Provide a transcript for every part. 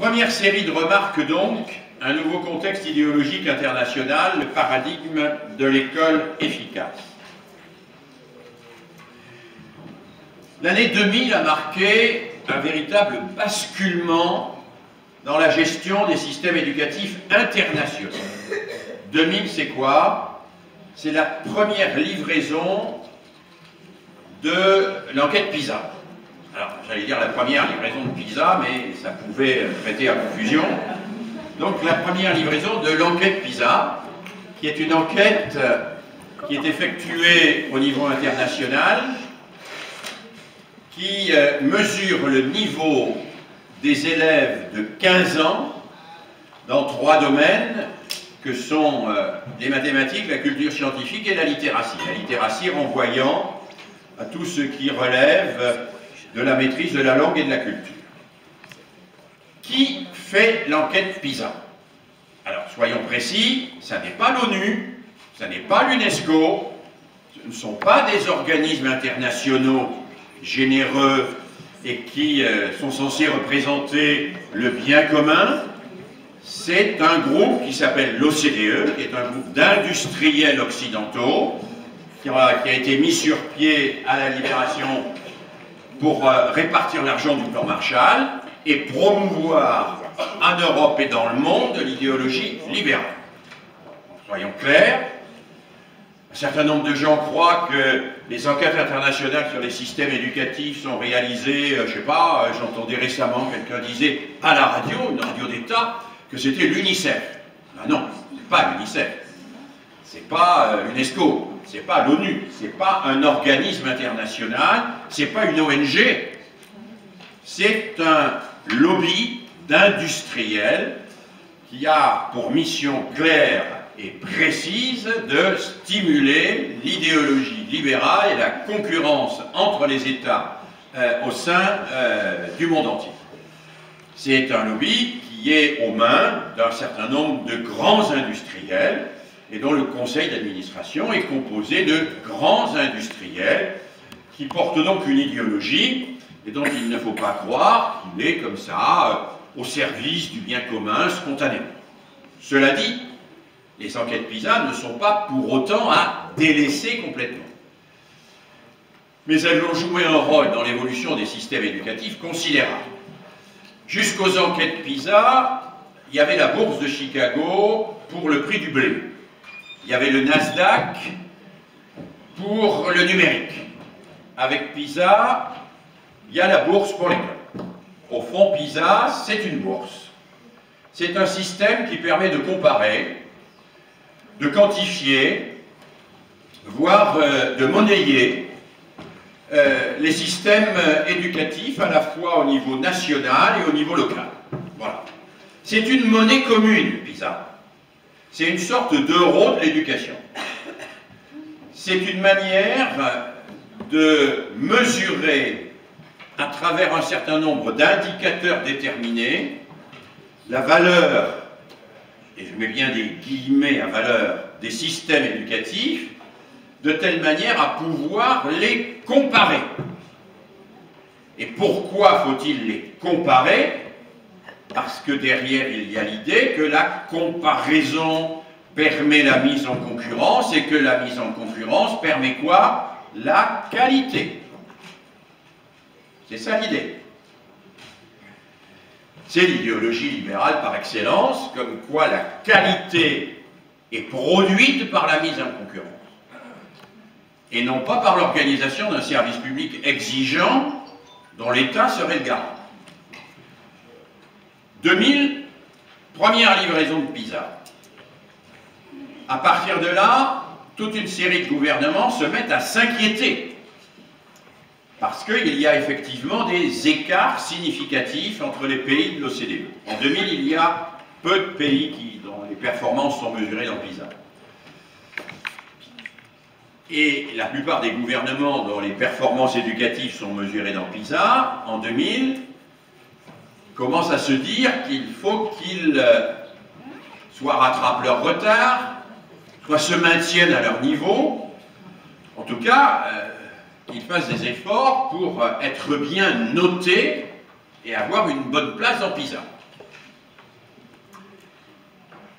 Première série de remarques donc, un nouveau contexte idéologique international, le paradigme de l'école efficace. L'année 2000 a marqué un véritable basculement dans la gestion des systèmes éducatifs internationaux. 2000, c'est quoi? C'est la première livraison de l'enquête PISA. Alors, j'allais dire la première livraison de PISA, mais ça pouvait prêter à confusion. Donc, la première livraison de l'enquête PISA, qui est une enquête qui est effectuée au niveau international, qui mesure le niveau des élèves de 15 ans dans 3 domaines que sont les mathématiques, la culture scientifique et la littératie. La littératie renvoyant à tout ce qui relève de la maîtrise de la langue et de la culture. Qui fait l'enquête PISA? Alors, soyons précis, ça n'est pas l'ONU, ça n'est pas l'UNESCO, ce ne sont pas des organismes internationaux généreux et qui sont censés représenter le bien commun. C'est un groupe qui s'appelle l'OCDE, qui est un groupe d'industriels occidentaux, qui a été mis sur pied à la Libération pour répartir l'argent du plan Marshall et promouvoir en Europe et dans le monde l'idéologie libérale. Soyons clairs, un certain nombre de gens croient que les enquêtes internationales sur les systèmes éducatifs sont réalisées, je ne sais pas, j'entendais récemment quelqu'un disait à la radio, une radio d'État, que c'était l'UNICEF. Ben non, c'est pas l'UNICEF, c'est pas l'UNESCO, c'est pas l'ONU, c'est pas un organisme international, c'est pas une ONG, c'est un lobby d'industriels qui a pour mission claire et précise de stimuler l'idéologie libérale et la concurrence entre les États au sein du monde entier. C'est un lobby qui est aux mains d'un certain nombre de grands industriels et dont le conseil d'administration est composé de grands industriels qui portent donc une idéologie et dont il ne faut pas croire qu'il est comme ça au service du bien commun spontanément. Cela dit, les enquêtes PISA ne sont pas pour autant à délaisser complètement. Mais elles ont joué un rôle dans l'évolution des systèmes éducatifs considérable. Jusqu'aux enquêtes PISA, il y avait la bourse de Chicago pour le prix du blé. Il y avait le Nasdaq pour le numérique. Avec PISA, il y a la bourse pour l'école. Au fond, PISA, c'est une bourse. C'est un système qui permet de comparer, de quantifier, voire de monnayer les systèmes éducatifs à la fois au niveau national et au niveau local. Voilà. C'est une monnaie commune, PISA. C'est une sorte d'euro de l'éducation. C'est une manière de mesurer à travers un certain nombre d'indicateurs déterminés la valeur, et je mets bien des guillemets à valeur, des systèmes éducatifs, de telle manière à pouvoir les comparer. Et pourquoi faut-il les comparer? Parce que derrière, il y a l'idée que la comparaison permet la mise en concurrence et que la mise en concurrence permet quoi? La qualité. C'est ça l'idée. C'est l'idéologie libérale par excellence, comme quoi la qualité est produite par la mise en concurrence et non pas par l'organisation d'un service public exigeant dont l'État serait le garant. 2000, première livraison de PISA. À partir de là, toute une série de gouvernements se mettent à s'inquiéter parce qu'il y a effectivement des écarts significatifs entre les pays de l'OCDE. En 2000, il y a peu de pays dont les performances sont mesurées dans PISA. Et la plupart des gouvernements dont les performances éducatives sont mesurées dans PISA, en 2000, commencent à se dire qu'il faut qu'ils soit rattrapent leur retard, soit se maintiennent à leur niveau, en tout cas, qu'ils fassent des efforts pour être bien notés et avoir une bonne place dans PISA.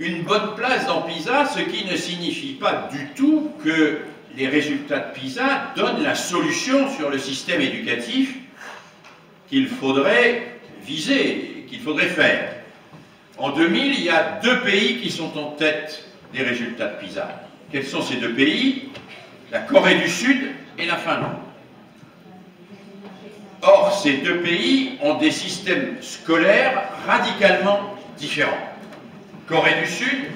une bonne place dans PISA, ce qui ne signifie pas du tout que les résultats de PISA donnent la solution sur le système éducatif qu'il faudrait viser, qu'il faudrait faire. En 2000, il y a 2 pays qui sont en tête des résultats de PISA. Quels sont ces 2 pays? La Corée du Sud et la Finlande. Or, ces 2 pays ont des systèmes scolaires radicalement différents. Corée du Sud,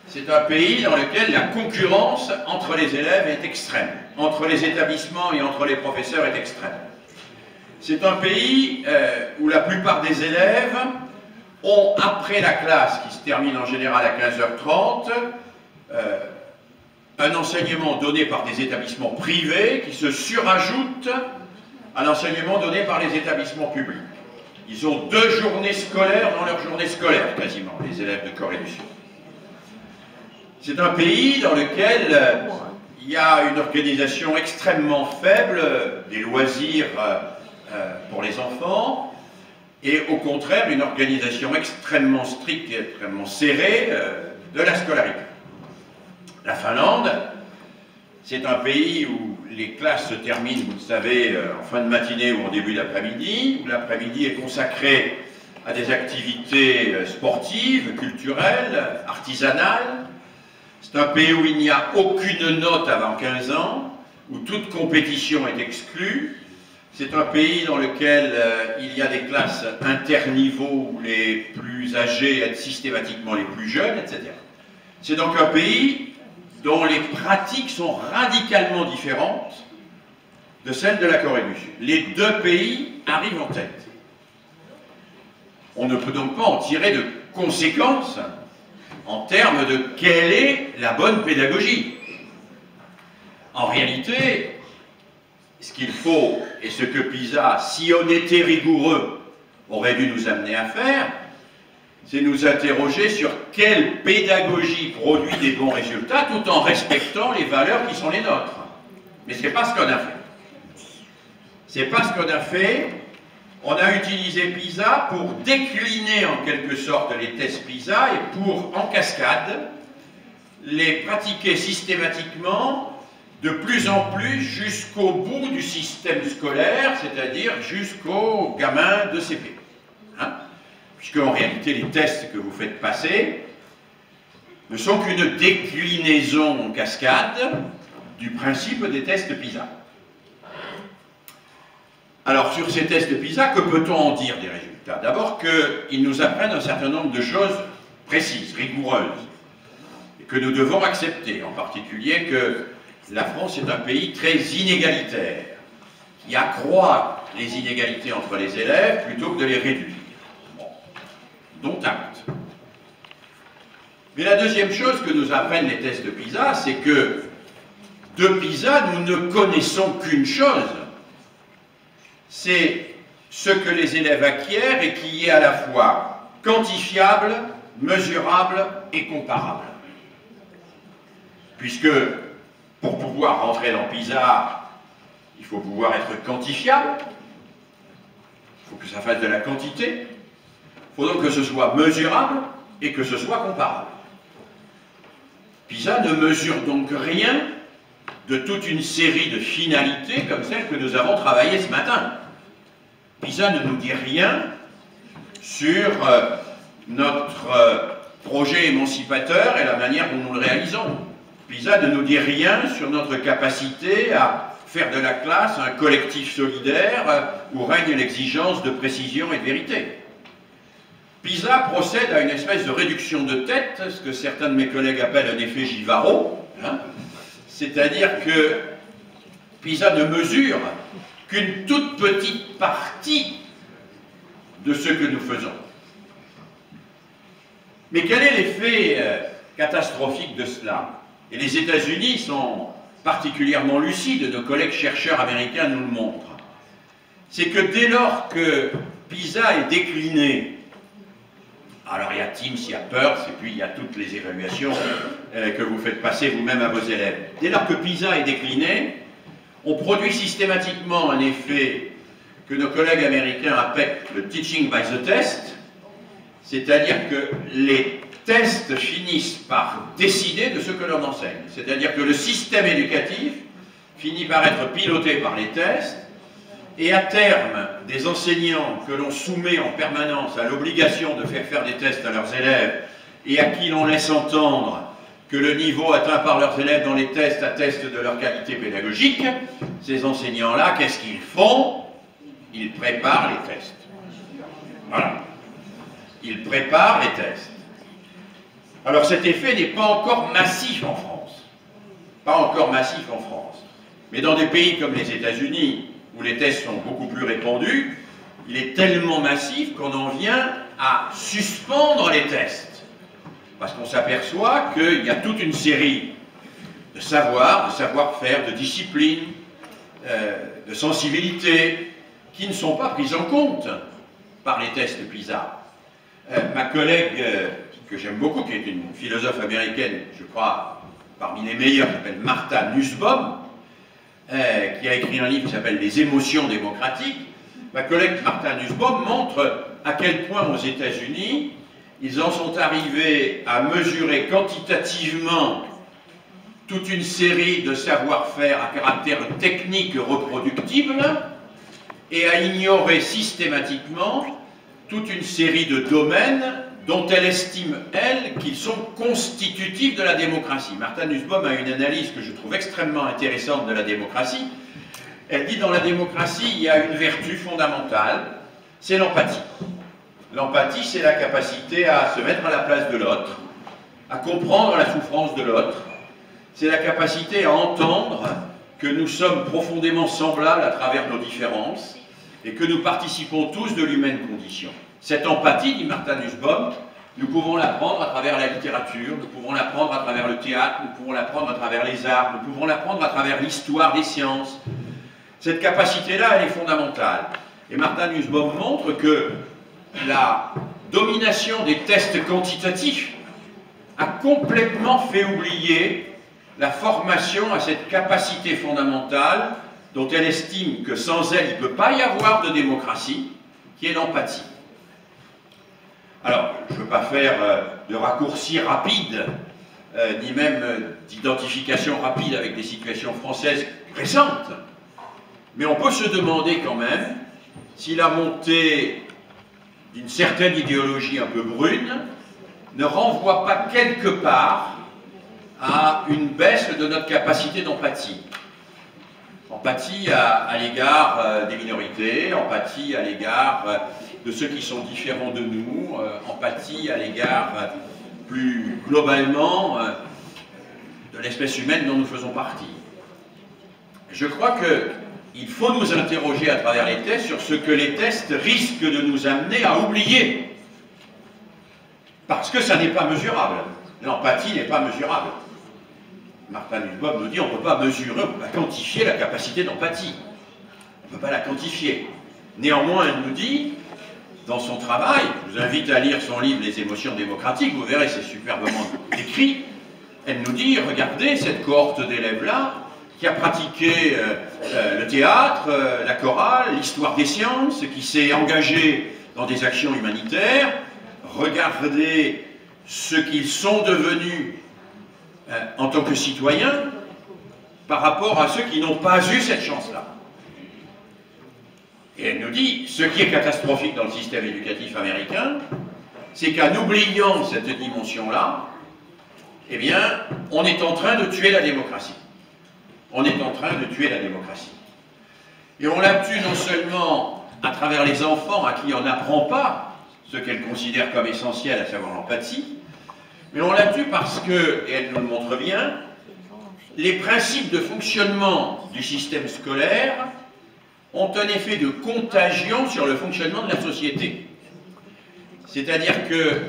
c'est un pays dans lequel la concurrence entre les élèves est extrême, entre les établissements et entre les professeurs est extrême. C'est un pays où la plupart des élèves ont, après la classe, qui se termine en général à 15h30, un enseignement donné par des établissements privés qui se surajoute à l'enseignement donné par les établissements publics. Ils ont 2 journées scolaires dans leur journée scolaire, quasiment, les élèves de Corée du Sud. C'est un pays dans lequel il y a une organisation extrêmement faible des loisirs pour les enfants, et au contraire une organisation extrêmement stricte et extrêmement serrée de la scolarité. La Finlande, c'est un pays où les classes se terminent, vous le savez, en fin de matinée ou en début d'après-midi, où l'après-midi est consacré à des activités sportives, culturelles, artisanales. C'est un pays où il n'y a aucune note avant 15 ans, où toute compétition est exclue. C'est un pays dans lequel il y a des classes interniveaux où les plus âgés aident systématiquement les plus jeunes, etc. C'est donc un pays dont les pratiques sont radicalement différentes de celles de la Corée du Sud. Les 2 pays arrivent en tête. On ne peut donc pas en tirer de conséquences en termes de quelle est la bonne pédagogie. En réalité, ce qu'il faut, et ce que PISA, si on était rigoureux, aurait dû nous amener à faire, c'est nous interroger sur quelle pédagogie produit des bons résultats tout en respectant les valeurs qui sont les nôtres. Mais ce n'est pas ce qu'on a fait. C'est pas ce qu'on a fait. On a utilisé PISA pour décliner en quelque sorte les tests PISA et pour, en cascade, les pratiquer systématiquement de plus en plus jusqu'au bout du système scolaire, c'est-à-dire jusqu'aux gamins de CP. Hein? Puisque en réalité, les tests que vous faites passer ne sont qu'une déclinaison en cascade du principe des tests PISA. Alors, sur ces tests PISA, que peut-on en dire des résultats? D'abord qu'ils nous apprennent un certain nombre de choses précises, rigoureuses, et que nous devons accepter, en particulier que la France est un pays très inégalitaire, qui accroît les inégalités entre les élèves plutôt que de les réduire. Bon. Dont acte. Mais la deuxième chose que nous apprennent les tests de PISA, c'est que de PISA, nous ne connaissons qu'une chose, c'est ce que les élèves acquièrent et qui est à la fois quantifiable, mesurable et comparable. Puisque pour pouvoir rentrer dans PISA, il faut pouvoir être quantifiable, il faut que ça fasse de la quantité, il faut donc que ce soit mesurable et que ce soit comparable. PISA ne mesure donc rien de toute une série de finalités comme celles que nous avons travaillées ce matin. PISA ne nous dit rien sur notre projet émancipateur et la manière dont nous le réalisons. PISA ne nous dit rien sur notre capacité à faire de la classe un collectif solidaire où règne l'exigence de précision et de vérité. PISA procède à une espèce de réduction de tête, ce que certains de mes collègues appellent un effet Givaro, hein, c'est-à-dire que PISA ne mesure qu'une toute petite partie de ce que nous faisons. Mais quel est l'effet catastrophique de cela? Et les États-Unis sont particulièrement lucides, nos collègues chercheurs américains nous le montrent. C'est que dès lors que PISA est décliné, alors il y a TIMSS, il y a PIRST, et puis il y a toutes les évaluations que vous faites passer vous-même à vos élèves. Dès lors que PISA est décliné, on produit systématiquement un effet que nos collègues américains appellent le teaching by the test, c'est-à-dire que les tests finissent par décider de ce que l'on enseigne. C'est-à-dire que le système éducatif finit par être piloté par les tests, et à terme, des enseignants que l'on soumet en permanence à l'obligation de faire des tests à leurs élèves, et à qui l'on laisse entendre que le niveau atteint par leurs élèves dans les tests atteste de leur qualité pédagogique, ces enseignants-là, qu'est-ce qu'ils font? Ils préparent les tests. Voilà. Ils préparent les tests. Alors cet effet n'est pas encore massif en France. Pas encore massif en France. Mais dans des pays comme les États-Unis, où les tests sont beaucoup plus répandus, il est tellement massif qu'on en vient à suspendre les tests. Parce qu'on s'aperçoit qu'il y a toute une série de savoirs, de savoir-faire, de disciplines, de sensibilités, qui ne sont pas prises en compte par les tests PISA. Ma collègue, que j'aime beaucoup, qui est une philosophe américaine, je crois, parmi les meilleures, qui s'appelle Martha Nussbaum, qui a écrit un livre qui s'appelle « Les émotions démocratiques », ma collègue Martha Nussbaum montre à quel point aux États-Unis, ils en sont arrivés à mesurer quantitativement toute une série de savoir-faire à caractère technique reproductible et à ignorer systématiquement toute une série de domaines dont elle estime, elle, qu'ils sont constitutifs de la démocratie. Martha Nussbaum a une analyse que je trouve extrêmement intéressante de la démocratie. Elle dit, dans la démocratie, il y a une vertu fondamentale, c'est l'empathie. L'empathie, c'est la capacité à se mettre à la place de l'autre, à comprendre la souffrance de l'autre. C'est la capacité à entendre que nous sommes profondément semblables à travers nos différences et que nous participons tous de l'humaine condition. Cette empathie, dit Martha Nussbaum, nous pouvons l'apprendre à travers la littérature, nous pouvons l'apprendre à travers le théâtre, nous pouvons l'apprendre à travers les arts, nous pouvons l'apprendre à travers l'histoire des sciences. Cette capacité-là, elle est fondamentale. Et Martha Nussbaum montre que la domination des tests quantitatifs a complètement fait oublier la formation à cette capacité fondamentale dont elle estime que sans elle, il ne peut pas y avoir de démocratie, qui est l'empathie. Alors, je ne veux pas faire de raccourcis rapides, ni même d'identification rapide avec des situations françaises récentes, mais on peut se demander quand même si la montée d'une certaine idéologie un peu brune ne renvoie pas quelque part à une baisse de notre capacité d'empathie. Empathie à l'égard des minorités, empathie à l'égard de ceux qui sont différents de nous, empathie à l'égard plus globalement de l'espèce humaine dont nous faisons partie. Je crois qu'il faut nous interroger à travers les tests sur ce que les tests risquent de nous amener à oublier. Parce que ça n'est pas mesurable. L'empathie n'est pas mesurable. Martha Nussbaum nous dit on ne peut pas mesurer, on ne peut pas quantifier la capacité d'empathie. On ne peut pas la quantifier. Néanmoins, elle nous dit, dans son travail, je vous invite à lire son livre « Les émotions démocratiques », vous verrez, c'est superbement écrit, elle nous dit, regardez cette cohorte d'élèves-là, qui a pratiqué le théâtre, la chorale, l'histoire des sciences, qui s'est engagé dans des actions humanitaires, regardez ce qu'ils sont devenus en tant que citoyens par rapport à ceux qui n'ont pas eu cette chance-là. Et elle nous dit, ce qui est catastrophique dans le système éducatif américain, c'est qu'en oubliant cette dimension-là, eh bien, on est en train de tuer la démocratie. On est en train de tuer la démocratie. Et on la tue non seulement à travers les enfants à qui on n'apprend pas ce qu'elle considère comme essentiel, à savoir l'empathie, mais on la tue parce que, et elle nous le montre bien, les principes de fonctionnement du système scolaire ont un effet de contagion sur le fonctionnement de la société. C'est-à-dire que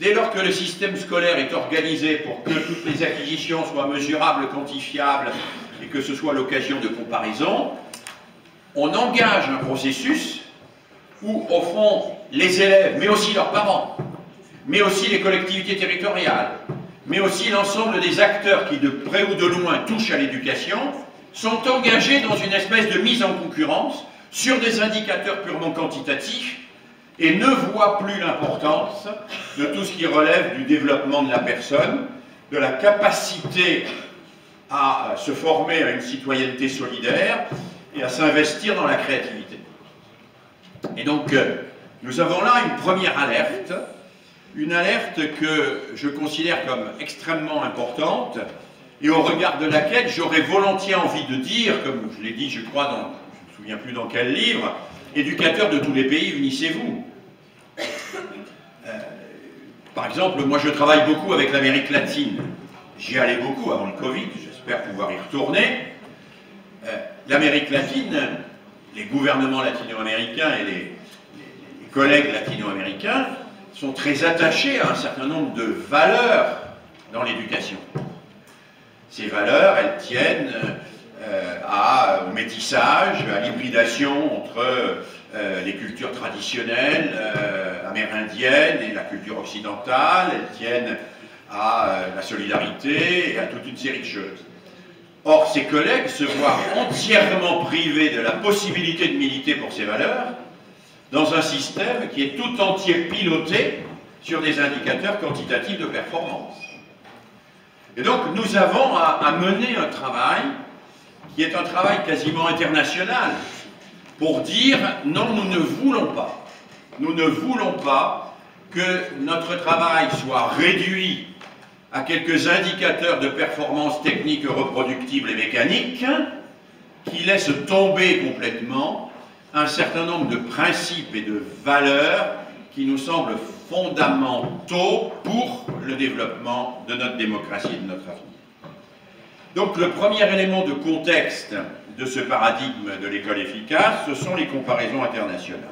dès lors que le système scolaire est organisé pour que toutes les acquisitions soient mesurables, quantifiables, et que ce soit l'occasion de comparaison, on engage un processus où, au fond, les élèves, mais aussi leurs parents, mais aussi les collectivités territoriales, mais aussi l'ensemble des acteurs qui, de près ou de loin, touchent à l'éducation, sont engagés dans une espèce de mise en concurrence sur des indicateurs purement quantitatifs et ne voit plus l'importance de tout ce qui relève du développement de la personne, de la capacité à se former à une citoyenneté solidaire et à s'investir dans la créativité. Et donc, nous avons là une première alerte, une alerte que je considère comme extrêmement importante et au regard de laquelle j'aurais volontiers envie de dire, comme je l'ai dit, je crois, je ne me souviens plus dans quel livre, éducateurs de tous les pays, unissez-vous. Par exemple, moi je travaille beaucoup avec l'Amérique latine. J'y allais beaucoup avant le Covid, j'espère pouvoir y retourner. L'Amérique latine, les gouvernements latino-américains et les collègues latino-américains sont très attachés à un certain nombre de valeurs dans l'éducation. Ces valeurs, elles tiennent au métissage, à l'hybridation entre les cultures traditionnelles amérindiennes et la culture occidentale, elles tiennent à la solidarité et à toute une série de choses. Or, ces collègues se voient entièrement privés de la possibilité de militer pour ces valeurs dans un système qui est tout entier piloté sur des indicateurs quantitatifs de performance. Et donc, nous avons à mener un travail qui est un travail quasiment international pour dire non, nous ne voulons pas que notre travail soit réduit à quelques indicateurs de performance technique reproductible et mécanique qui laissent tomber complètement un certain nombre de principes et de valeurs qui nous semblent fondamentaux pour le développement de notre démocratie et de notre avenir. Donc le premier élément de contexte de ce paradigme de l'école efficace, ce sont les comparaisons internationales.